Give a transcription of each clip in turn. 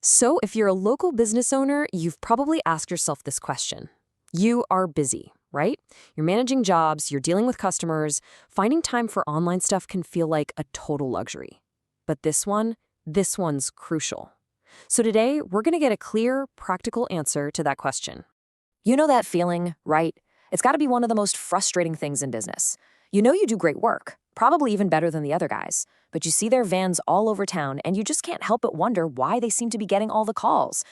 So, if you're a local business owner, you've probably asked yourself this question. You are busy, right? You're managing jobs, you're dealing with customers. Finding time for online stuff can feel like a total luxury. But this one's crucial. So, today, we're going to get a clear, practical answer to that question. You know that feeling, right? It's got to be one of the most frustrating things in business. You know you do great work, probably even better than the other guys, but you see their vans all over town and you just can't help but wonder why they seem to be getting all the calls,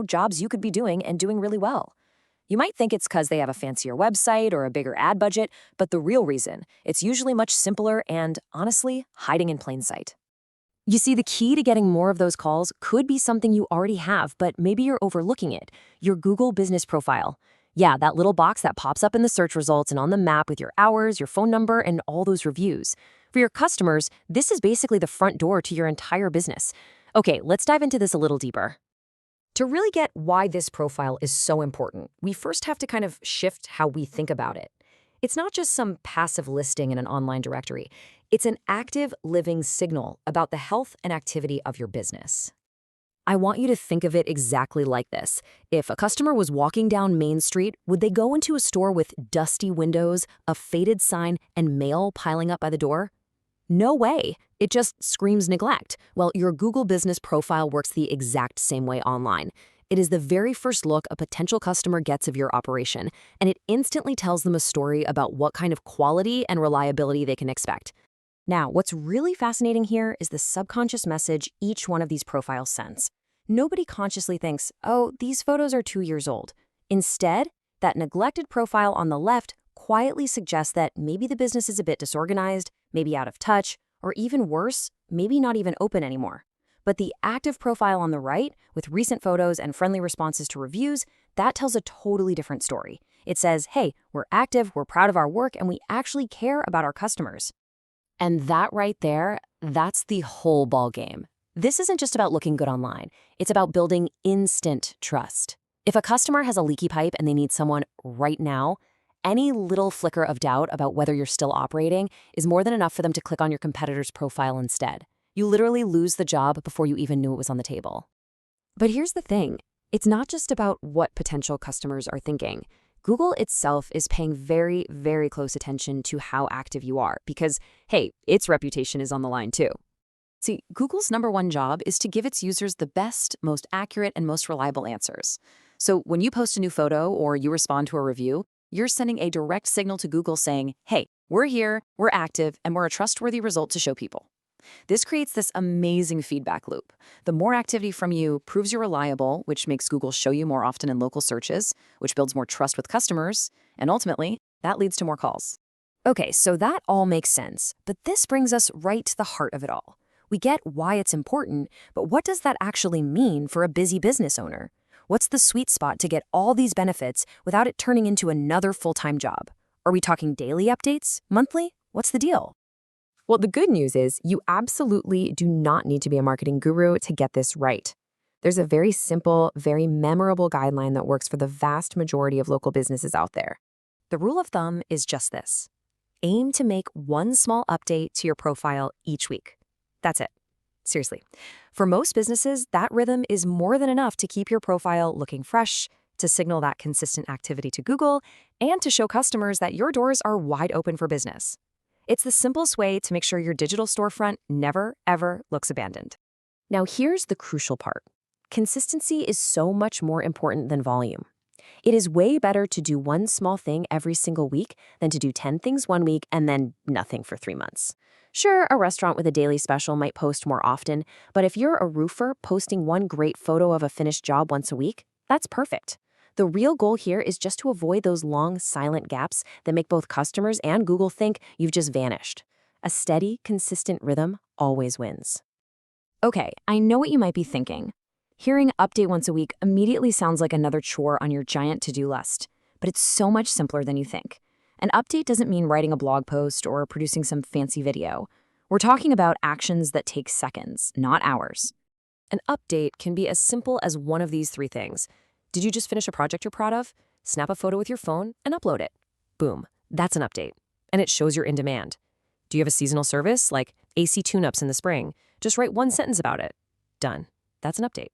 jobs you could be doing and doing really well. You might think it's because they have a fancier website or a bigger ad budget, but the real reason, it's usually much simpler and, honestly, hiding in plain sight. You see, the key to getting more of those calls could be something you already have, but maybe you're overlooking it, your Google business profile. Yeah, that little box that pops up in the search results and on the map with your hours, your phone number, and all those reviews. For your customers, this is basically the front door to your entire business. Okay, let's dive into this a little deeper. To really get why this profile is so important, we first have to kind of shift how we think about it. It's not just some passive listing in an online directory. It's an active, living signal about the health and activity of your business. I want you to think of it exactly like this. If a customer was walking down Main Street, would they go into a store with dusty windows, a faded sign, and mail piling up by the door? No way. It just screams neglect. Well, your Google business profile works the exact same way online. It is the very first look a potential customer gets of your operation, and it instantly tells them a story about what kind of quality and reliability they can expect. Now, what's really fascinating here is the subconscious message each one of these profiles sends. Nobody consciously thinks, oh, these photos are 2 years old. Instead, that neglected profile on the left quietly suggests that maybe the business is a bit disorganized, maybe out of touch, or even worse, maybe not even open anymore. But the active profile on the right, with recent photos and friendly responses to reviews, that tells a totally different story. It says, hey, we're active, we're proud of our work, and we actually care about our customers. And that right there, that's the whole ball game. This isn't just about looking good online. It's about building instant trust. If a customer has a leaky pipe and they need someone right now, any little flicker of doubt about whether you're still operating is more than enough for them to click on your competitor's profile instead. You literally lose the job before you even knew it was on the table. But here's the thing. It's not just about what potential customers are thinking. Google itself is paying very, very close attention to how active you are because, hey, its reputation is on the line too. See, Google's #1 job is to give its users the best, most accurate, and most reliable answers. So when you post a new photo or you respond to a review, you're sending a direct signal to Google saying, hey, we're here, we're active, and we're a trustworthy result to show people. This creates this amazing feedback loop. The more activity from you proves you're reliable, which makes Google show you more often in local searches, which builds more trust with customers, and ultimately, that leads to more calls. Okay, so that all makes sense, but this brings us right to the heart of it all. We get why it's important, but what does that actually mean for a busy business owner? What's the sweet spot to get all these benefits without it turning into another full-time job? Are we talking daily updates? Monthly? What's the deal? Well, the good news is you absolutely do not need to be a marketing guru to get this right. There's a very simple, very memorable guideline that works for the vast majority of local businesses out there. The rule of thumb is just this. Aim to make one small update to your profile each week. That's it. Seriously. For most businesses, that rhythm is more than enough to keep your profile looking fresh, to signal that consistent activity to Google, and to show customers that your doors are wide open for business. It's the simplest way to make sure your digital storefront never, ever looks abandoned. Now, here's the crucial part. Consistency is so much more important than volume. It is way better to do one small thing every single week than to do 10 things one week and then nothing for 3 months. Sure, a restaurant with a daily special might post more often, but if you're a roofer posting one great photo of a finished job once a week, that's perfect. The real goal here is just to avoid those long, silent gaps that make both customers and Google think you've just vanished. A steady, consistent rhythm always wins. Okay, I know what you might be thinking. Hearing update once a week immediately sounds like another chore on your giant to-do list, but it's so much simpler than you think. An update doesn't mean writing a blog post or producing some fancy video. We're talking about actions that take seconds, not hours. An update can be as simple as one of these 3 things. Did you just finish a project you're proud of? Snap a photo with your phone and upload it. Boom, that's an update. And it shows you're in demand. Do you have a seasonal service like AC tune-ups in the spring? Just write one sentence about it. Done. That's an update.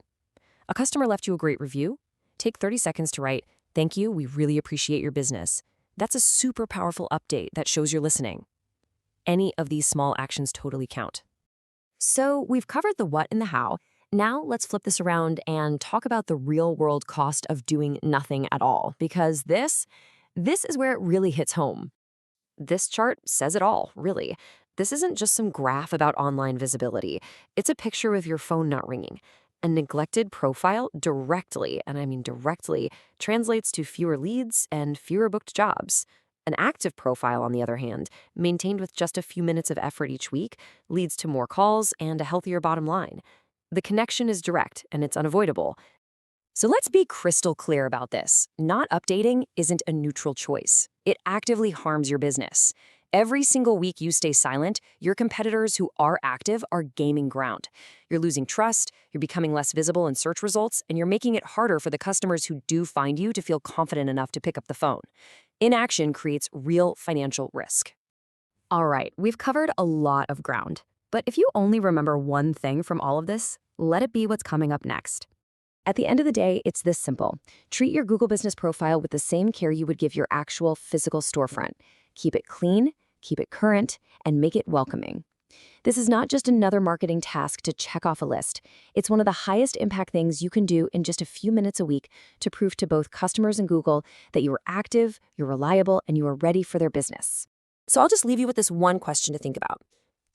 A customer left you a great review? Take 30 seconds to write, "Thank you, we really appreciate your business." That's a super powerful update that shows you're listening. Any of these small actions totally count. So we've covered the what and the how. Now let's flip this around and talk about the real-world cost of doing nothing at all, because this is where it really hits home. This chart says it all, really. This isn't just some graph about online visibility. It's a picture of your phone not ringing. A neglected profile directly, and I mean directly, translates to fewer leads and fewer booked jobs. An active profile, on the other hand, maintained with just a few minutes of effort each week, leads to more calls and a healthier bottom line. The connection is direct and it's unavoidable. So let's be crystal clear about this. Not updating isn't a neutral choice. It actively harms your business. Every single week you stay silent, your competitors who are active are gaining ground. You're losing trust, you're becoming less visible in search results, and you're making it harder for the customers who do find you to feel confident enough to pick up the phone. Inaction creates real financial risk. All right, we've covered a lot of ground. But if you only remember one thing from all of this, let it be what's coming up next. At the end of the day, it's this simple. Treat your Google Business profile with the same care you would give your actual physical storefront. Keep it clean, keep it current, and make it welcoming. This is not just another marketing task to check off a list. It's one of the highest impact things you can do in just a few minutes a week to prove to both customers and Google that you are active, you're reliable, and you are ready for their business. So I'll just leave you with this one question to think about.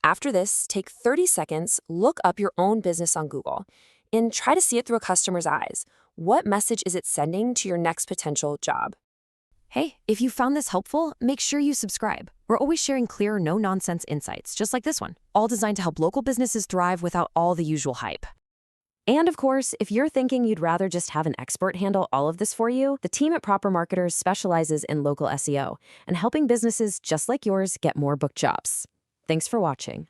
After this, take 30 seconds, look up your own business on Google, and try to see it through a customer's eyes. What message is it sending to your next potential job? Hey, if you found this helpful, make sure you subscribe. We're always sharing clear, no-nonsense insights, just like this one, all designed to help local businesses thrive without all the usual hype. And of course, if you're thinking you'd rather just have an expert handle all of this for you, the team at Proper Marketers specializes in local SEO and helping businesses just like yours get more booked jobs. Thanks for watching.